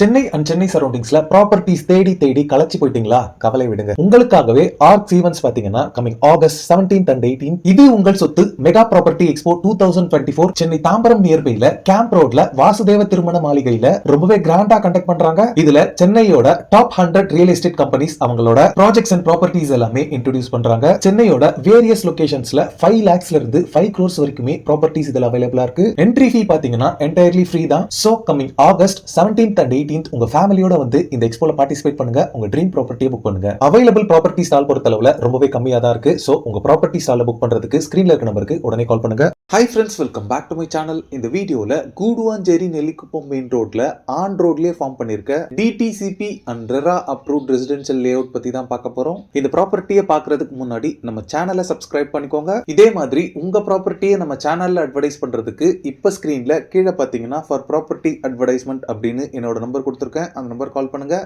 Chennai and Chennai சரௌண்டிங்ஸ்ல properties தேடி தேடி கலச்சி போயிட்டீங்களா? கவலை விடுங்க. உங்களுக்காகவே ஆர்க் ஈவென்ட்ஸ் பாத்தீங்கன்னா coming August 17th and 18th இது உங்கள் சொத்து mega property expo 2024 Chennai Tambaram நியர்பைல கேம்ப் ரோட்ல வாசுதேவ திருமண மாளிகையில ரொம்பவே கிராண்டா கண்டக்ட் பண்றாங்க. இதுல சென்னையோட டாப் 100 ரியல் எஸ்டேட் கம்பெனிஸ் அவங்களோட ப்ராஜெக்ட்ஸ் அண்ட் ப்ராப்பர்ட்டிஸ் எல்லாமே இன்ட்ரோடியூஸ் பண்றாங்க. சென்னையோட வேரியஸ் லொகேஷன்ஸ்ல 5 lakhsல இருந்து 5 crores வரைக்குமே ப்ராப்பர்ட்டிஸ் இதுல அவைலபிளா இருக்கு. என்ட்ரி ஃபீ பாத்தீங்கன்னா என்டையர்லி ஃப்ரீ தான். So coming August 17th and 18th உங்க ஃபேமிலியோட வந்து இந்த எக்ஸ்போல பார்ட்டிசிபேட் பண்ணுங்க. உங்க ட்ரீம் ப்ராப்பர்ட்டியை புக் பண்ணுங்க. அவைலபிள் ப்ராப்பர்ட்டி ஸ்டால் பொறுத்தளவுல ரொம்பவே கம்மியா தான் இருக்கு. சோ உங்க ப்ராப்பர்ட்டி ஸ்டால புக் பண்றதுக்கு ஸ்கிரீன்ல இருக்க நம்பருக்கு உடனே கால் பண்ணுங்க. Hi friends, welcome back to my channel. இந்த வீடியோல கூடுவாஞ்சேரி நெல்லிக்குப்பம் மெயின் ரோட்ல ஆன் ரோட்லயே ஃபார்ம் பண்ணிருக்க DTCP and RERA approved residential layout பத்தி தான் பார்க்க போறோம். இந்த ப்ராப்பர்ட்டியை பார்க்கறதுக்கு முன்னாடி நம்ம சேனலை சப்ஸ்கிரைப் பண்ணிக்கோங்க. இதே மாதிரி உங்க ப்ராப்பர்ட்டியை நம்ம சேனல்ல அட்வர்டைஸ் பண்றதுக்கு இப்ப ஸ்கிரீன்ல கீழே பாத்தீங்கன்னா ஃபார் ப்ராப்பர்ட்டி அட்வர்டைஸ்மெண்ட் அப்படின்னு என்னோட நம்பர் கொடுத்துருக்கேன். அந்த நம்பர் கால் பண்ணுங்க.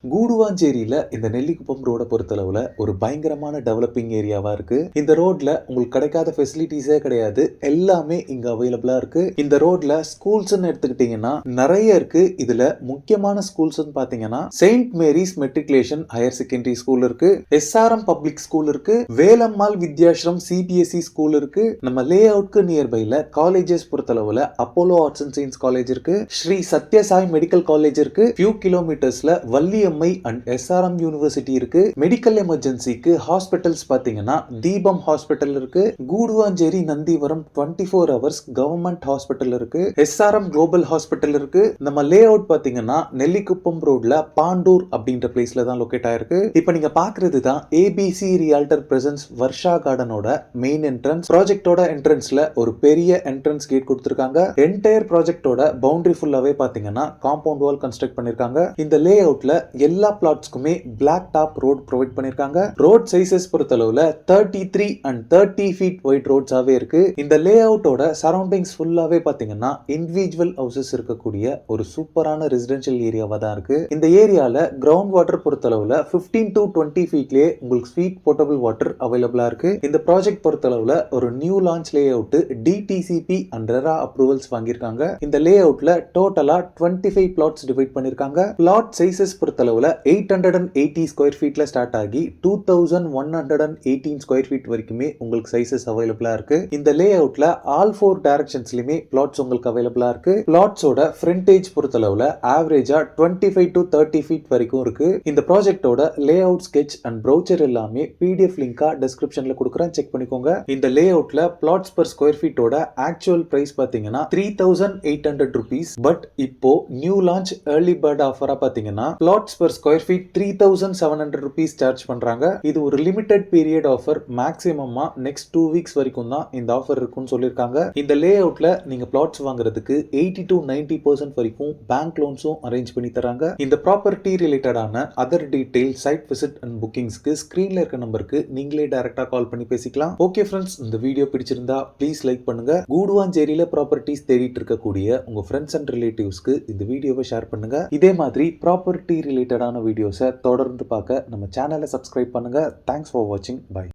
கூடுவாஞ்சேரியில இந்த நெல்லிக்குப்பம் ரோட பொறுத்தளவுல ஒரு பயங்கரமான டெவலப்பிங் ஏரியாவா இருக்கு. இந்த ரோட்ல உங்களுக்கு கிடைக்காத ஃபெசிலிட்டிஸே கிடையாது. எல்லாமே இங்க அவைலபிளா இருக்கு. இந்த ரோட்ல ஸ்கூல்ஸ் எடுத்துக்கிட்டீங்கன்னா நிறைய இருக்கு. இதுல முக்கியமான ஸ்கூல்ஸ் பாத்தீங்கன்னா saint Mary's matriculation higher secondary school இருக்கு, எஸ்ஆர்எம் பப்ளிக் ஸ்கூல் இருக்கு, வேலம்மாள் வித்யாஸ்ரம் சிபிஎஸ்இ ஸ்கூல் இருக்கு. நம்ம லே அவுட்க்கு நியர்பைல காலேஜஸ் பொறுத்தளவுல Apollo arts and science college இருக்கு, ஸ்ரீ சத்யசாய் மெடிக்கல் காலேஜ் இருக்கு, ஃபியூ கிலோமீட்டர்ஸ்ல வள்ளி அண்ட் எஸ்ஆர்எம் யூனிவர்சிட்டி இருக்கு. மெடிக்கல் எமர்ஜென்சிக்கு ஹாஸ்பிட்டல்ஸ் பாத்தீங்கன்னா தீபம் ஹாஸ்பிட்டல் இருக்கு, Guduvanchery Nandivaram 24 hours government hospital இருக்கு, எஸ்ஆர்எம் குளோபல் ஹாஸ்பிட்டல் இருக்கு. நம்ம லே அவுட் பாத்தீங்கன்னா நெல்லிக்குப்பம் ரோட்ல பாண்டூர் அப்படின்ற பிளேஸ்ல தான் லொகேட் ஆயிருக்கு. இப்போ நீங்க பாக்குறது தான் ஏபிசி ரியால்டர் பிரசன்ஸ் வர்ஷா கார்டனோட மெயின் என்ட்ரன்ஸ். ப்ராஜெக்டோட என்ட்ரன்ஸ்ல ஒரு பெரிய என்ட்ரன்ஸ் கேட் கொடுத்திருக்காங்க. என்டையர் ப்ராஜெக்டோட பவுண்டரி ஃபுல்லாவே பாத்தீங்கன்னா காம்பவுண்ட் வால் கன்ஸ்ட்ரக்ட் பண்ணிருக்காங்க. இந்த லே அவுட்ல எல்லா பிளாட்ஸ்க்குமே பிளாக் டாப் ரோட் ப்ரொவைட் பண்ணிருக்காங்க. ரோட் சைஸஸ் பொறுத்தளவுல 33 and 30 feet வைட் ரோட்ஸாவே இருக்கு. இந்த லே அவுட்டோட சரௌண்டிங்ஸ் ஃபுல்லாவே பாத்தீங்கன்னா இண்டிவிஜுவல் ஹவுசஸ் இருக்கக்கூடிய ஒரு சூப்பரான ரெசிடென்ஷியல் ஏரியாவா தான் இருக்கு. இந்த ஏரியால கிரவுண்ட் வாட்டர் பொறுத்தளவுல 15 to 20 feetலயே உங்களுக்கு ஸ்வீட் போர்ட்டபிள் வாட்டர் அவைலபிளா இருக்கு. இந்த ப்ராஜெக்ட் பொறுத்தளவுல ஒரு new launch lay out DTCP and RERA approvals வாங்கியிருக்காங்க. இந்த லே அவுட்ல டோட்டலா 25 plots டிவைட் பண்ணிருக்காங்க. பிளாட் சைஸஸ் பொறுத்தளவுல 880 ஸ்கொயர் ஃபீட்ல ஸ்டார்ட் ஆகி 2118 ஸ்கொயர் ஃபீட் வரைக்குமே உங்களுக்கு சைஸஸ் அவைலபிளா இருக்கு. இந்த லே அவுட்ல ஆல் 4 டைரக்ஷன்ஸ்லயுமே பிளாட்ஸ் உங்களுக்கு அவைலபிளா இருக்கு. பிளாட்ஸோட ஃப்ரண்டேஜ் பொறுத்தளவுல ஆவரேஜா 25 to 30 ஃபீட் வரைக்கும் இருக்கு. இந்த ப்ராஜெக்டோட layout sketch and brochure எல்லாமே பிடிஎஃப் லிங்கா டிஸ்கிரிப்ஷன்ல கொடுக்குறேன், செக் பண்ணிக்கோங்க. இந்த லே அவுட்ல பிளாட்ஸ் பர் ஸ்கொயர் ஃபீட்டோட ஆக்சுவல் பிரைஸ் பாத்தீங்கன்னா 3800 rupees. பட் இப்போ நியூ லான்ச் ஏர்லி பர்ட் ஆஃபரா பாத்தீங்கன்னா flats per square feet 3700 rupees charge பண்றாங்க. இது ஒரு லிமிடெட் பீரியட் ஆஃபர். மேக்ஸிமமா நெக்ஸ்ட் 2 weeks வரைக்கும் தான் இந்த ஆஃபர் இருக்குன்னு சொல்லிருக்காங்க. இந்த லே அவுட்ல நீங்க பிளாட்ஸ் வாங்குறதுக்கு 80 to 90% வரைக்கும் பேங்க் லோன்ஸும் அரேஞ்ச் பண்ணி தராங்க. இந்த ப்ராப்பர்ட்டி ரிலேட்டடான other detail, site visit and புக்கிங்ஸ்க்கு ஸ்கிரீன்ல இருக்க நம்பருக்கு நீங்களே டைரக்டா கால் பண்ணி பேசிக்கலாம். ஓகே ஃப்ரெண்ட்ஸ், இந்த வீடியோ பிடிச்சிருந்தா ப்ளீஸ் லைக் பண்ணுங்க. கூடுவாஞ்சேரியில ப்ராப்பர்ட்டிஸ் தேடிட்டு இருக்கக்கூடிய உங்க ஃப்ரெண்ட்ஸ் அண்ட் ரிலேட்டிவ்ஸ்க்கு இந்த வீடியோவை ஷேர் பண்ணுங்க. இதே மாதிரி ப்ராப்பர்ட்டி ரிலேட்டடான வீடியோஸை தொடர்ந்து பார்க்க நம்ம சேனலை சப்ஸ்கிரைப் பண்ணுங்க. தேங்க்ஸ் ஃபார் வாட்சிங். பை.